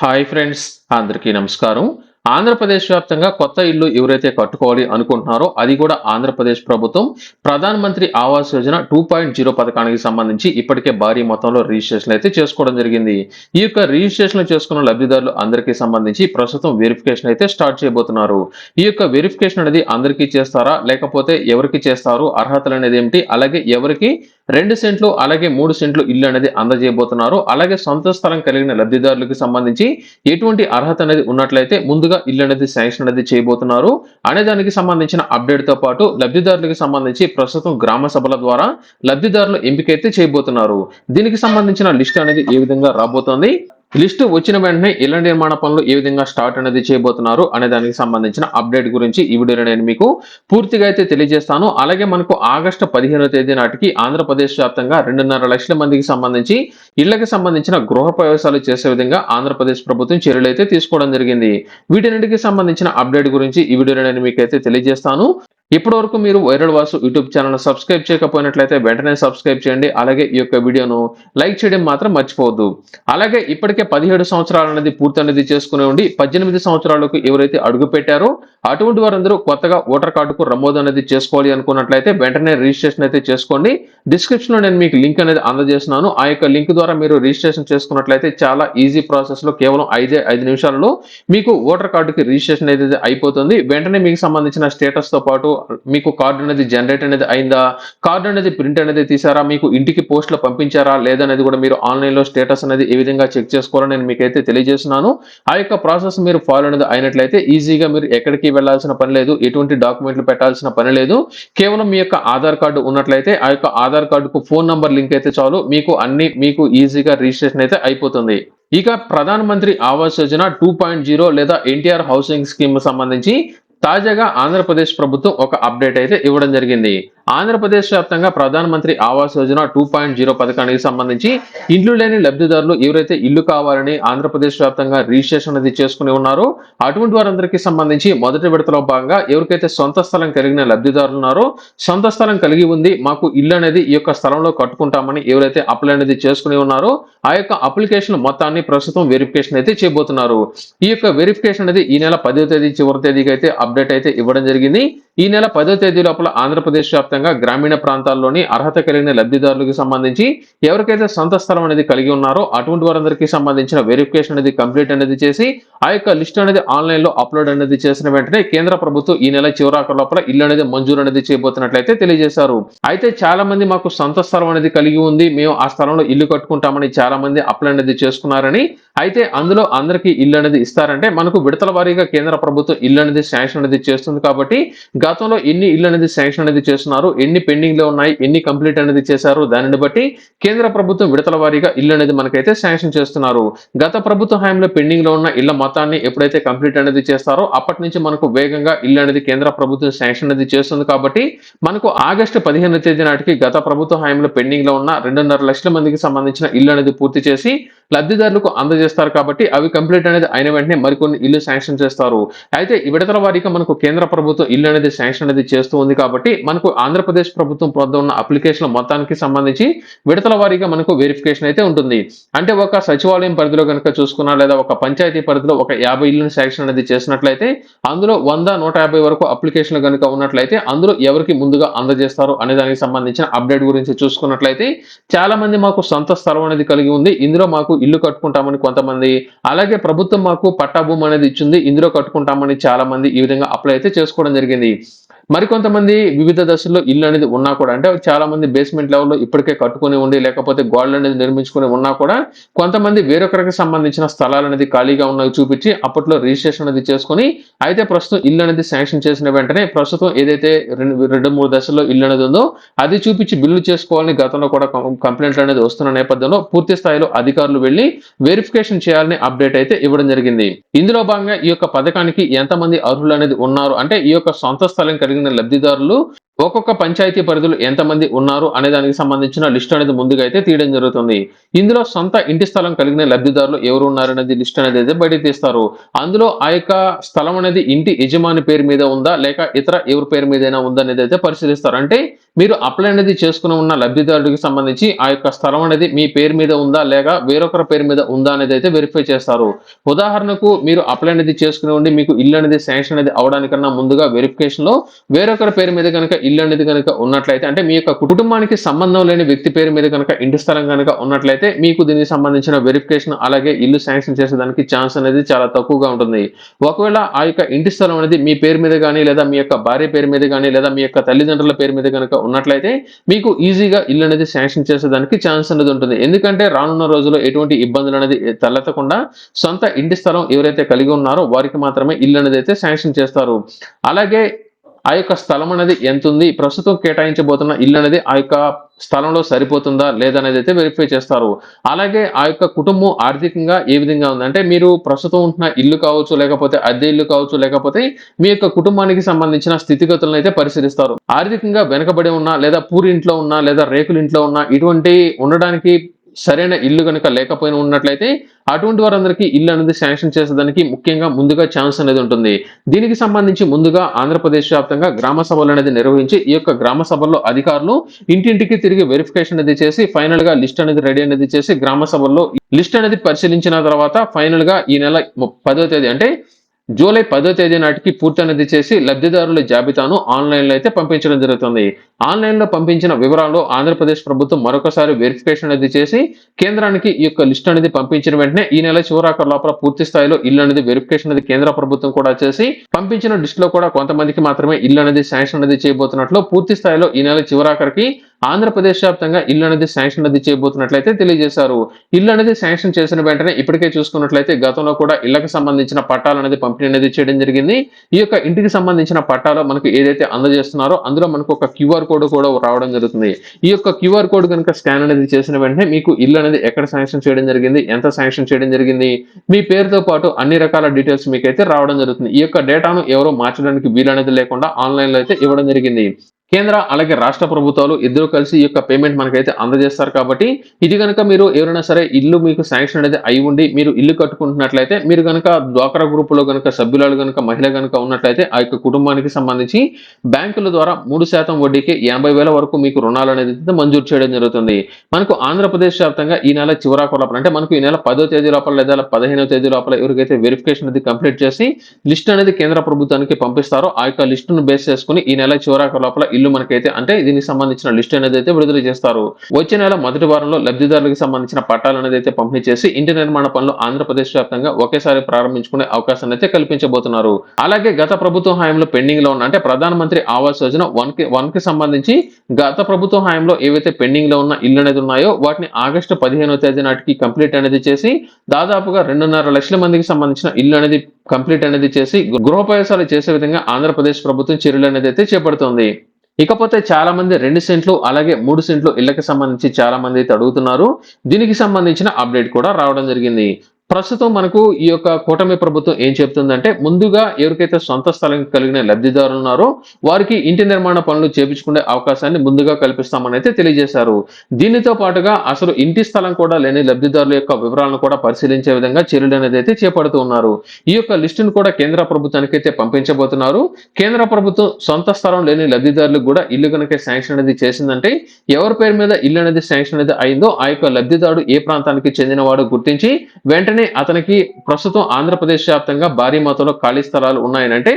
Hi friends, అందరికీ నమస్కారం. ఆంధ్రప్రదేశ్ వ్యాప్తంగా కొత్త ఇల్లు ఎవరైతే కట్టుకోవాలి అనుకుంటున్నారో అది కూడా ఆంధ్రప్రదేశ్ ప్రభుత్వం ప్రధాన మంత్రి ఆవాస్ యోజన 2.0 పథకానికి సంబంధించి ఇప్పటికే భారీ మొత్తంలో రిజిస్ట్రేషన్ అయితే చేసుకోవడం జరిగింది. ఈ యొక్క రిజిస్ట్రేషన్ చేసుకున్న లబ్ధిదారులు అందరికీ సంబంధించి ప్రస్తుతం వెరిఫికేషన్ అయితే స్టార్ట్ చేయబోతున్నారు. ఈ యొక్క వెరిఫికేషన్ అనేది అందరికీ చేస్తారా, లేకపోతే ఎవరికి చేస్తారు, అర్హతలు అనేది ఏమిటి, అలాగే ఎవరికి 2 సెంట్లు అలాగే 3 సెంట్లు ఇల్లు అనేది అందజేయబోతున్నారు. అలాగే సొంత స్థలం కలిగిన లబ్ధిదారులకు సంబంధించి ఎటువంటి అర్హత అనేది ఉన్నట్లయితే ముందుగా ఇల్లు అనేది శాంక్షన్ అనేది చేయబోతున్నారు అనే దానికి సంబంధించిన అప్డేట్ తో పాటు లబ్ధిదారులకు సంబంధించి ప్రస్తుతం గ్రామ సభల ద్వారా లబ్ధిదారులు ఎంపికైతే చేయబోతున్నారు. దీనికి సంబంధించిన లిస్ట్ అనేది ఏ విధంగా రాబోతోంది, లిస్టు వచ్చిన వెంటనే ఇళ్ల నిర్మాణ పనులు ఏ విధంగా స్టార్ట్ అనేది చేయబోతున్నారు అనే దానికి సంబంధించిన అప్డేట్ గురించి ఈ వీడియోలో నేను మీకు పూర్తిగా అయితే తెలియజేస్తాను. అలాగే మనకు ఆగస్టు 15వ తేదీ నాటికి ఆంధ్రప్రదేశ్ వ్యాప్తంగా 2.5 లక్షల మందికి సంబంధించి ఇళ్లకు సంబంధించిన గృహ ప్రవేశాలు చేసే విధంగా ఆంధ్రప్రదేశ్ ప్రభుత్వం చర్యలు అయితే తీసుకోవడం జరిగింది. వీటన్నిటికి సంబంధించిన అప్డేట్ గురించి ఈ వీడియోలో నేను మీకైతే తెలియజేస్తాను. ఇప్పటివరకు మీరు viral Vasu YouTube channel subscribe చేయకపోయినట్లయితే వెంటనే సబ్స్క్రైబ్ చేయండి. అలాగే ఈ యొక్క వీడియోను లైక్ చేయడం మాత్రం మర్చిపోవద్దు. అలాగే ఇప్పటికే 17 సంవత్సరాలు అనేది పూర్తి అనేది చేసుకుని ఉండి 18 సంవత్సరాలకు ఎవరైతే అడుగు పెట్టారో అటువంటి వారందరూ కొత్తగా ఓటర్ కార్డుకు నమోదు అనేది చేసుకోవాలి అనుకున్నట్లయితే వెంటనే రిజిస్ట్రేషన్ అయితే చేసుకోండి. డిస్క్రిప్షన్ లో నేను మీకు లింక్ అనేది అందజేస్తున్నాను. ఆ యొక్క లింక్ ద్వారా మీరు రిజిస్ట్రేషన్ చేసుకున్నట్లయితే చాలా ఈజీ ప్రాసెస్ లో కేవలం 5 నిమిషాలలో మీకు ఓటర్ కార్డుకి రిజిస్ట్రేషన్ అయితే అయిపోతుంది. వెంటనే మీకు సంబంధించిన స్టేటస్ తో పాటు మీకు కార్డు అనేది జనరేట్ అనేది అయిందా, కార్డు అనేది ప్రింట్ అనేది తీసారా, మీకు ఇంటికి పోస్ట్ లో పంపించారా లేదనేది కూడా మీరు ఆన్లైన్ లో స్టేటస్ అనేది ఏ విధంగా చెక్ చేసుకోవాలని నేను మీకైతే తెలియజేస్తున్నాను. ఆ యొక్క ప్రాసెస్ మీరు ఫాలో అనేది అయినట్లయితే ఈజీగా మీరు ఎక్కడికి వెళ్లాల్సిన పని లేదు, ఎటువంటి డాక్యుమెంట్లు పెట్టాల్సిన పని లేదు. కేవలం మీ యొక్క ఆధార్ కార్డు ఉన్నట్లయితే ఆ యొక్క ఆధార్ కార్డుకు ఫోన్ నంబర్ లింక్ అయితే చాలు, మీకు ఈజీగా రిజిస్ట్రేషన్ అయితే అయిపోతుంది. ఇక ప్రధాన మంత్రి ఆవాస్ యోజన 2.0 లేదా ఎన్టీఆర్ హౌసింగ్ స్కీమ్ సంబంధించి తాజాగా ఆంధ్రప్రదేశ్ ప్రభుత్వం ఒక అప్డేట్ అయితే ఇవ్వడం జరిగింది. ఆంధ్రప్రదేశ్ వ్యాప్తంగా ప్రధాన మంత్రి ఆవాస్ యోజన 2.0 పథకానికి సంబంధించి ఇండ్లు లేని లబ్ధిదారులు ఎవరైతే ఇల్లు కావాలని ఆంధ్రప్రదేశ్ వ్యాప్తంగా రిజిస్ట్రేషన్ అనేది చేసుకుని ఉన్నారో అటువంటి వారందరికీ సంబంధించి మొదటి విడతలో భాగంగా ఎవరికైతే సొంత స్థలం కలిగిన లబ్ధిదారులు ఉన్నారో, సొంత స్థలం కలిగి ఉంది మాకు ఇల్లు అనేది ఈ యొక్క స్థలంలో కట్టుకుంటామని ఎవరైతే అప్లై అనేది చేసుకుని ఉన్నారో ఆ యొక్క అప్లికేషన్ మొత్తాన్ని ప్రస్తుతం వెరిఫికేషన్ అయితే చేయబోతున్నారు. ఈ యొక్క వెరిఫికేషన్ అనేది ఈ నెల 10వ తేదీ చివరి తేదీకి అయితే అప్డేట్ అయితే ఇవ్వడం జరిగింది. ఈ నెల 10వ తేదీ లోపల ఆంధ్రప్రదేశ్ వ్యాప్తంగా గ్రామీణ ప్రాంతాల్లోని అర్హత కలిగిన లబ్ధిదారులకు సంబంధించి ఎవరికైతే సొంత స్థలం అనేది కలిగి ఉన్నారో అటువంటి వారందరికీ సంబంధించిన వెరిఫికేషన్ అనేది కంప్లీట్ అనేది చేసి ఆ యొక్క లిస్ట్ అనేది ఆన్లైన్ లో అప్లోడ్ అనేది చేసిన వెంటనే కేంద్ర ప్రభుత్వం ఈ నెల చివరాక లోపల ఇల్లు అనేది మంజూరు అనేది చేయబోతున్నట్లయితే తెలియజేశారు. అయితే చాలా మంది మాకు సొంత స్థలం అనేది కలిగి ఉంది, మేము ఆ స్థలంలో ఇల్లు కట్టుకుంటామని చాలా మంది అప్లై అనేది చేసుకున్నారని, అయితే అందులో అందరికీ ఇల్లు అనేది ఇస్తారంటే మనకు విడతల వారీగా కేంద్ర ప్రభుత్వం ఇల్లు అనేది శాంక్షన్ అనేది చేస్తుంది. కాబట్టి గతంలో ఎన్ని ఇల్లు అనేది శాంక్షన్ అనేది చేస్తున్నారు, ఎన్ని పెండింగ్ లో ఉన్నాయి, ఎన్ని కంప్లీట్ అనేది చేశారు, దానిని బట్టి కేంద్ర ప్రభుత్వం విడతల వారీగా ఇల్లు అనేది మనకైతే శాంక్షన్ చేస్తున్నారు. గత ప్రభుత్వ హయాంలో పెండింగ్ లో ఉన్న ఇళ్ల మొత్తాన్ని ఎప్పుడైతే కంప్లీట్ అనేది చేస్తారో అప్పటి నుంచి మనకు వేగంగా ఇల్లు అనేది కేంద్ర ప్రభుత్వం శాంక్షన్ అనేది చేస్తుంది. కాబట్టి మనకు ఆగస్టు 15వ తేదీ నాటికి గత ప్రభుత్వ హయాంలో పెండింగ్ లో ఉన్న 2.5 లక్షల మందికి సంబంధించిన ఇల్లు అనేది పూర్తి చేసి లబ్ధిదారులకు అందజేస్తారు. కాబట్టి అవి కంప్లీట్ అనేది అయిన వెంటనే మరికొన్ని ఇల్లు శాంక్షన్ చేస్తారు. అయితే ఈ విడతల వారీగా మనకు కేంద్ర ప్రభుత్వం ఇల్లు అనేది శాంక్షన్ అనేది చేస్తూ ఉంది. కాబట్టి మనకు ఆంధ్రప్రదేశ్ ప్రభుత్వం వద్ద ఉన్న అప్లికేషన్ మొత్తానికి సంబంధించి విడతల వారీగా మనకు వెరిఫికేషన్ అయితే ఉంటుంది. అంటే ఒక సచివాలయం పరిధిలో కనుక చూసుకున్నా లేదా ఒక పంచాయతీ పరిధిలో ఒక 50 ఇల్లును శాంక్షన్ అనేది చేసినట్లయితే అందులో 100-150 వరకు అప్లికేషన్లు కనుక ఉన్నట్లయితే అందులో ఎవరికి ముందుగా అందజేస్తారు అనే దానికి సంబంధించిన అప్డేట్ గురించి చూసుకున్నట్లయితే చాలా మంది మాకు సొంత స్థలం అనేది కలిగి ఉంది, ఇందులో మాకు ఇల్లు కట్టుకుంటామని కొంతమంది, అలాగే ప్రభుత్వం మాకు పట్టా భూమి అనేది ఇచ్చింది ఇందులో కట్టుకుంటామని చాలా మంది ఈ విధంగా అప్లై అయితే చేసుకోవడం జరిగింది. మరికొంతమంది వివిధ దశల్లో ఇల్లు అనేది ఉన్నా కూడా, అంటే చాలా మంది బేస్మెంట్ లెవెల్లో ఇప్పటికే కట్టుకుని ఉండి లేకపోతే గోడలు అనేది నిర్మించుకుని ఉన్నా కూడా కొంతమంది వేరొకరికి సంబంధించిన స్థలాలు అనేది ఖాళీగా ఉన్నవి చూపించి అప్పట్లో రిజిస్ట్రేషన్ అనేది చేసుకుని అయితే ప్రస్తుతం ఇల్లు అనేది శాంక్షన్ చేసిన వెంటనే ప్రస్తుతం ఏదైతే 2-3 దశల్లో ఇల్లు అనేది ఉందో అది చూపించి బిల్లు చేసుకోవాలని గతంలో కూడా కంప్లైంట్లు అనేది వస్తున్న నేపథ్యంలో పూర్తి స్థాయిలో అధికారులు వెళ్లి వెరిఫికేషన్ చేయాలని అప్డేట్ అయితే ఇవ్వడం జరిగింది. ఇందులో భాగంగా ఈ యొక్క పథకానికి ఎంతమంది అర్హులు అనేది ఉన్నారు అంటే ఈ యొక్క సొంత స్థలం కలిగిన లబ్ధిదారులు ఒక్కొక్క పంచాయతీ పరిధిలో ఎంతమంది ఉన్నారు అనే దానికి సంబంధించిన లిస్ట్ అనేది ముందుగా అయితే తీయడం జరుగుతుంది. ఇందులో సొంత ఇంటి స్థలం కలిగిన లబ్ధిదారులు ఎవరు ఉన్నారనేది లిస్ట్ అనేది అయితే బయటకు తీస్తారు. అందులో ఆ యొక్క స్థలం అనేది ఇంటి యజమాని పేరు మీద ఉందా లేక ఇతర ఎవరి పేరు మీదైనా ఉందా అనేది అయితే పరిశీలిస్తారు. అంటే మీరు అప్లై అనేది చేసుకుని ఉన్న లబ్ధిదారుడికి సంబంధించి ఆ యొక్క స్థలం అనేది మీ పేరు మీద ఉందా లేక వేరొకరి పేరు మీద ఉందా అనేది అయితే వెరిఫై చేస్తారు. ఉదాహరణకు మీరు అప్లై అనేది చేసుకుని ఉండి మీకు ఇల్లు అనేది శాంక్షన్ అనేది అవడానికన్నా ముందుగా వెరిఫికేషన్ లో వేరొకరి పేరు మీద కనుక ఇల్లు అనేది కనుక ఉన్నట్లయితే, అంటే మీ యొక్క కుటుంబానికి సంబంధం లేని వ్యక్తి పేరు మీద కనుక ఇంటి స్థలం కనుక ఉన్నట్లయితే మీకు దీనికి సంబంధించిన వెరిఫికేషన్ అలాగే ఇల్లు శాంక్షన్ చేసేదానికి ఛాన్స్ అనేది చాలా తక్కువగా ఉంటుంది. ఒకవేళ ఆ యొక్క ఇంటి స్థలం అనేది మీ పేరు మీద కానీ లేదా మీ యొక్క భార్య పేరు మీద కానీ లేదా మీ యొక్క తల్లిదండ్రుల పేరు మీద కనుక ఉన్నట్లయితే మీకు ఈజీగా ఇల్లు అనేది శాంక్షన్ చేసేదానికి ఛాన్స్ అనేది ఉంటుంది. ఎందుకంటే రానున్న రోజుల్లో ఎటువంటి ఇబ్బందులు అనేది తలెత్తకుండా సొంత ఇంటి స్థలం ఎవరైతే కలిగి ఉన్నారో వారికి మాత్రమే ఇల్లు అనేది అయితే శాంక్షన్ చేస్తారు. అలాగే ఆ యొక్క స్థలం అనేది ఎంత ఉంది, ప్రస్తుతం కేటాయించబోతున్న ఇల్లు అనేది ఆ యొక్క స్థలంలో సరిపోతుందా లేదనేది అయితే వెరిఫై చేస్తారు. అలాగే ఆ యొక్క కుటుంబం ఆర్థికంగా ఏ విధంగా ఉంది, అంటే మీరు ప్రస్తుతం ఉంటున్న ఇల్లు కావచ్చు లేకపోతే అద్దె ఇల్లు కావచ్చు లేకపోతే మీ యొక్క కుటుంబానికి సంబంధించిన స్థితిగతులను అయితే పరిశీలిస్తారు. ఆర్థికంగా వెనకబడి ఉన్నా లేదా పూరింట్లో ఉన్నా లేదా రేకుల ఇంట్లో ఉన్నా ఇటువంటి ఉండడానికి సరైన ఇల్లు కనుక లేకపోయినా ఉన్నట్లయితే అటువంటి వారందరికీ ఇల్లు అనేది శాంక్షన్ చేసేదానికి ముఖ్యంగా ముందుగా ఛాన్స్ అనేది ఉంటుంది. దీనికి సంబంధించి ముందుగా ఆంధ్రప్రదేశ్ వ్యాప్తంగా గ్రామ సభలు అనేది నిర్వహించి ఈ యొక్క గ్రామ సభల్లో అధికారులు ఇంటింటికి తిరిగి వెరిఫికేషన్ అనేది చేసి ఫైనల్ గా లిస్ట్ అనేది రెడీ అనేది చేసి గ్రామ సభల్లో లిస్ట్ అనేది పరిశీలించిన తర్వాత ఫైనల్ గా ఈ నెల 10వ తేదీ అంటే జూలై 10వ తేదీ నాటికి పూర్తి అనేది చేసి లబ్ధిదారుల జాబితాను ఆన్లైన్ లో అయితే పంపించడం జరుగుతుంది. ఆన్లైన్ లో పంపించిన వివరాలు ఆంధ్రప్రదేశ్ ప్రభుత్వం మరొకసారి వెరిఫికేషన్ అనేది చేసి కేంద్రానికి ఈ యొక్క లిస్ట్ అనేది పంపించిన వెంటనే ఈ నెల చివరాఖరు లోపల పూర్తి స్థాయిలో ఇల్లు అనేది వెరిఫికేషన్ అనేది కేంద్ర ప్రభుత్వం కూడా చేసి పంపించిన లిస్ట్ లో కూడా కొంతమందికి మాత్రమే ఇల్లు అనేది శాంక్షన్ అనేది చేయబోతున్నట్లు పూర్తి స్థాయిలో ఈ నెల చివరాఖరికి ఆంధ్రప్రదేశ్ వ్యాప్తంగా ఇల్లు అనేది శాంక్షన్ అనేది చేయబోతున్నట్లయితే తెలియజేశారు. ఇల్లు అనేది శాంక్షన్ చేసిన వెంటనే ఇప్పటికే చూసుకున్నట్లయితే గతంలో కూడా ఇళ్లకు సంబంధించిన పట్టాలు అనేది పంపిణీ అనేది చేయడం జరిగింది. ఈ యొక్క ఇంటికి సంబంధించిన పట్టాలో మనకు ఏదైతే అందజేస్తున్నారో అందులో మనకు ఒక క్యూఆర్ కోడ్ కూడా రావడం జరుగుతుంది. ఈ యొక్క క్యూఆర్ కోడ్ కనుక స్కాన్ అనేది చేసిన వెంటనే మీకు ఇల్లు అనేది ఎక్కడ శాంక్షన్ చేయడం జరిగింది, ఎంత శాంక్షన్ చేయడం జరిగింది, మీ పేరుతో పాటు అన్ని రకాల డీటెయిల్స్ మీకైతే రావడం జరుగుతుంది. ఈ యొక్క డేటాను ఎవరో మార్చడానికి వీలనేది లేకుండా ఆన్లైన్ లో అయితే ఇవ్వడం జరిగింది. కేంద్ర అలాగే రాష్ట్ర ప్రభుత్వాలు ఇద్దరు కలిసి ఈ యొక్క పేమెంట్ మనకైతే అందజేస్తారు. కాబట్టి ఇది కనుక మీరు ఎవరైనా సరే ఇల్లు మీకు శాంక్షన్ అనేది అయి ఉండి మీరు ఇల్లు కట్టుకుంటున్నట్లయితే మీరు కనుక డ్వాక్రా గ్రూప్ లో కనుక సభ్యురాలు కనుక మహిళ కనుక ఉన్నట్లయితే ఆ యొక్క కుటుంబానికి సంబంధించి బ్యాంకుల ద్వారా 3% వడ్డీకి 80,000 వరకు మీకు రుణాలు అనేది మంజూరు చేయడం జరుగుతుంది. మనకు ఆంధ్రప్రదేశ్ వ్యాప్తంగా ఈ నెల చివరాకు లోపల అంటే మనకు ఈ నెల 10వ తేదీ లోపల లేదా 15వ తేదీ లోపల ఎవరికైతే వెరిఫికేషన్ అనేది కంప్లీట్ చేసి లిస్ట్ అనేది కేంద్ర ప్రభుత్వానికి పంపిస్తారో ఆ యొక్క లిస్టును బేస్ చేసుకుని ఈ నెల చివరాకు లోపల ఇల్లు మనకైతే అంటే దీనికి సంబంధించిన లిస్ట్ అనేది అయితే విడుదల చేస్తారు. వచ్చే నెల మొదటి వారంలో లబ్ధిదారులకు సంబంధించిన పట్టాలు అనేది అయితే పంపిణీ చేసి ఇంటి నిర్మాణ పనులు ఆంధ్రప్రదేశ్ వ్యాప్తంగా ఒకేసారి ప్రారంభించుకునే అవకాశాన్ని అయితే కల్పించబోతున్నారు. అలాగే గత ప్రభుత్వం హయాంలో పెండింగ్ లో ఉన్న అంటే ప్రధానమంత్రి ఆవాస్ యోజన 1 కి సంబంధించి గత ప్రభుత్వం హయాంలో ఏవైతే పెండింగ్ లో ఉన్న ఇల్లు అనేది ఉన్నాయో వాటిని ఆగస్టు 15వ తేదీ నాటికి కంప్లీట్ అనేది చేసి దాదాపుగా 2.5 లక్షల మందికి సంబంధించిన ఇల్లు అనేది కంప్లీట్ అనేది చేసి గృహప్రవేశాలు చేసే విధంగా ఆంధ్రప్రదేశ్ ప్రభుత్వం చర్యలు అనేది అయితే చేపడుతోంది. ఇకపోతే చాలా మంది 2 సెంట్లు అలాగే 3 సెంట్లు ఇళ్లకు సంబంధించి చాలా మంది అయితే అడుగుతున్నారు. దీనికి సంబంధించిన అప్డేట్ కూడా రావడం జరిగింది. ప్రస్తుతం మనకు ఈ యొక్క కూటమి ప్రభుత్వం ఏం చెప్తుందంటే ముందుగా ఎవరికైతే సొంత స్థలం కలిగిన లబ్ధిదారులు ఉన్నారో వారికి ఇంటి నిర్మాణ పనులు చేపించుకునే అవకాశాన్ని ముందుగా కల్పిస్తామని అయితే తెలియజేశారు. దీనితో పాటుగా అసలు ఇంటి స్థలం కూడా లేని లబ్ధిదారుల యొక్క వివరాలను కూడా పరిశీలించే విధంగా చర్యలు అనేది అయితే చేపడుతూ ఉన్నారు. ఈ యొక్క లిస్టును కూడా కేంద్ర ప్రభుత్వానికి అయితే పంపించబోతున్నారు. కేంద్ర ప్రభుత్వం సొంత స్థలం లేని లబ్ధిదారులకు కూడా ఇల్లు కనుక శాంక్షన్ అనేది చేసిందంటే ఎవరి పేరు మీద ఇల్లు అనేది శాంక్షన్ అనేది అయిందో ఆ యొక్క లబ్ధిదారుడు ఏ ప్రాంతానికి చెందినవాడు గుర్తించి వెంటనే అతనికి ప్రస్తుతం ఆంధ్రప్రదేశ్ వ్యాప్తంగా భారీ మొత్తంలో ఖాళీ స్థలాలు ఉన్నాయనంటే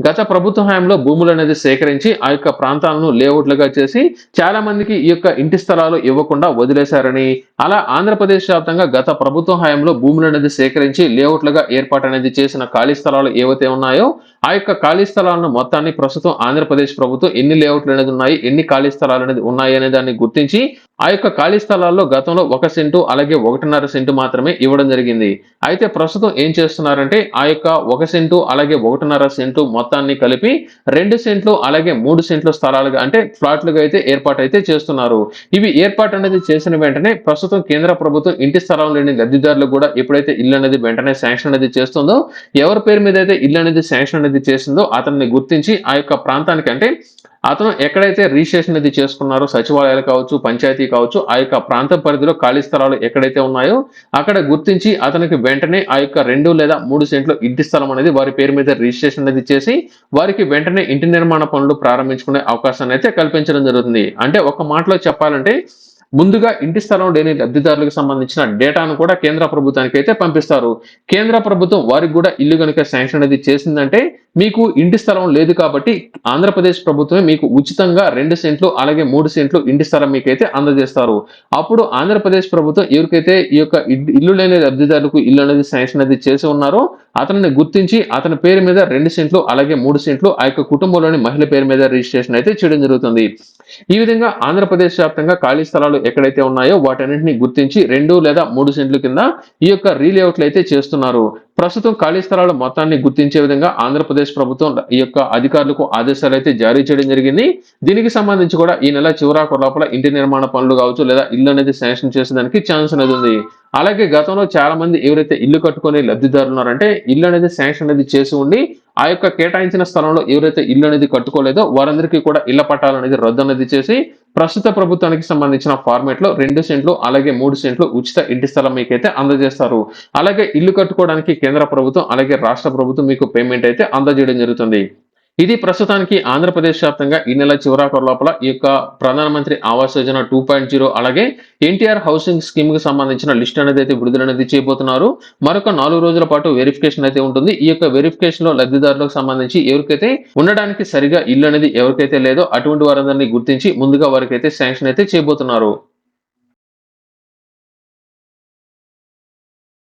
గత ప్రభుత్వ హయాంలో భూములు అనేది సేకరించి ఆ యొక్క ప్రాంతాలను లేఅవుట్లుగా చేసి చాలా మందికి ఈ యొక్క ఇంటి స్థలాలు ఇవ్వకుండా వదిలేశారని, అలా ఆంధ్రప్రదేశ్ వ్యాప్తంగా గత ప్రభుత్వ హయాంలో భూములు అనేది సేకరించి లేఅవుట్లుగా ఏర్పాటు అనేది చేసిన ఖాళీ స్థలాలు ఏవైతే ఉన్నాయో ఆ యొక్క ఖాళీ స్థలాలను మొత్తాన్ని ప్రస్తుతం ఆంధ్రప్రదేశ్ ప్రభుత్వం ఎన్ని లేఅవుట్లు అనేది ఉన్నాయి, ఎన్ని ఖాళీ స్థలాలు అనేది ఉన్నాయి అనే దాన్ని గుర్తించి ఆ యొక్క ఖాళీ స్థలాల్లో గతంలో 1 సెంటు అలాగే 1.5 సెంటు మాత్రమే ఇవ్వడం జరిగింది. అయితే ప్రస్తుతం ఏం చేస్తున్నారంటే ఆ యొక్క 1 సెంటు అలాగే 1.5 సెంటు మొత్తాన్ని కలిపి 2 సెంట్లు అలాగే 3 సెంట్లు స్థలాలుగా అంటే ఫ్లాట్లుగా అయితే ఏర్పాటు అయితే చేస్తున్నారు. ఇవి ఏర్పాటు అనేది చేసిన వెంటనే ప్రస్తుతం కేంద్ర ప్రభుత్వం ఇంటి స్థలం లేని లబ్ధిదారులు కూడా ఎప్పుడైతే ఇల్లు అనేది వెంటనే శాంక్షన్ అనేది చేస్తుందో ఎవరి పేరు మీద అయితే ఇల్లు అనేది శాంక్షన్ అనేది చేసిందో అతన్ని గుర్తించి ఆ యొక్క ప్రాంతానికి అంటే అతను ఎక్కడైతే రిజిస్ట్రేషన్ అనేది చేసుకున్నారో సచివాలయాలు కావచ్చు, పంచాయతీ కావచ్చు, ఆ యొక్క ప్రాంతం పరిధిలో ఖాళీ స్థలాలు ఎక్కడైతే ఉన్నాయో అక్కడ గుర్తించి అతనికి వెంటనే ఆ యొక్క 2 లేదా 3 సెంట్లు ఇంటి స్థలం అనేది వారి పేరు మీద రిజిస్ట్రేషన్ అనేది చేసి వారికి వెంటనే ఇంటి నిర్మాణ పనులు ప్రారంభించుకునే అవకాశాన్ని అయితే కల్పించడం జరుగుతుంది. అంటే ఒక మాటలో చెప్పాలంటే ముందుగా ఇంటి స్థలం లేని లబ్ధిదారులకు సంబంధించిన డేటాను కూడా కేంద్ర ప్రభుత్వానికి అయితే పంపిస్తారు. కేంద్ర ప్రభుత్వం వారికి కూడా ఇల్లు గనుక శాంక్షన్ అనేది చేసిందంటే మీకు ఇంటి స్థలం లేదు కాబట్టి ఆంధ్రప్రదేశ్ ప్రభుత్వమే మీకు ఉచితంగా 2 సెంట్లు అలాగే 3 సెంట్లు ఇంటి స్థలం మీకైతే అందజేస్తారు. అప్పుడు ఆంధ్రప్రదేశ్ ప్రభుత్వం ఎవరికైతే ఈ యొక్క ఇల్లు లేని లబ్ధిదారులకు ఇల్లు అనేది శాంక్షన్ అనేది చేసి ఉన్నారో అతనిని గుర్తించి అతని పేరు మీద 2 సెంట్లు అలాగే 3 సెంట్లు ఆ యొక్క కుటుంబంలోని మహిళ పేరు మీద రిజిస్ట్రేషన్ అయితే చేయడం జరుగుతుంది. ఈ విధంగా ఆంధ్రప్రదేశ్ వ్యాప్తంగా ఖాళీ స్థలాలు ఎక్కడైతే ఉన్నాయో వాటన్నింటిని గుర్తించి 2 లేదా 3 సెంట్ల కింద ఈ యొక్క రీలేఅవుట్లు అయితే చేస్తున్నారు. ప్రస్తుతం ఖాళీ స్థలాల మొత్తాన్ని గుర్తించే విధంగా ఆంధ్రప్రదేశ్ ప్రభుత్వం ఈ యొక్క అధికారులకు ఆదేశాలు అయితే జారీ చేయడం జరిగింది. దీనికి సంబంధించి కూడా ఈ నెల చివరాకు లోపల ఇంటి నిర్మాణ పనులు కావచ్చు లేదా ఇల్లు అనేది శాంక్షన్ చేసేదానికి ఛాన్స్ అనేది ఉంది. అలాగే గతంలో చాలా మంది ఎవరైతే ఇల్లు కట్టుకునే లబ్ధిదారులు ఉన్నారంటే ఇల్లు అనేది శాంక్షన్ అనేది చేసి ఉండి ఆ యొక్క కేటాయించిన స్థలంలో ఎవరైతే ఇల్లు అనేది కట్టుకోలేదో వారందరికీ కూడా ఇళ్ల పట్టాలు అనేది రద్దు అనేది చేసి ప్రస్తుత ప్రభుత్వానికి సంబంధించిన ఫార్మేట్ లో 2 సెంట్లు అలాగే 3 సెంట్లు ఉచిత ఇంటి స్థలం మీకైతే అందజేస్తారు. అలాగే ఇల్లు కట్టుకోవడానికి కేంద్ర ప్రభుత్వం అలాగే రాష్ట్ర ప్రభుత్వం మీకు పేమెంట్ అయితే అందజేయడం జరుగుతుంది. ఇది ప్రస్తుతానికి ఆంధ్రప్రదేశ్ వ్యాప్తంగా ఈ నెల చివరాఖరు లోపల ఈ యొక్క ప్రధానమంత్రి ఆవాస్ యోజన 2.0 అలాగే ఎన్టీఆర్ హౌసింగ్ స్కీమ్ కి సంబంధించిన లిస్ట్ అనేది అయితే విడుదల అనేది చేయబోతున్నారు. మరొక 4 రోజుల పాటు వెరిఫికేషన్ అయితే ఉంటుంది. ఈ యొక్క వెరిఫికేషన్ లో లబ్ధిదారులకు సంబంధించి ఎవరికైతే ఉండడానికి సరిగా ఇల్లు అనేది ఎవరికైతే లేదో అటువంటి వారందరినీ గుర్తించి ముందుగా వారికైతే శాంక్షన్ అయితే చేయబోతున్నారు.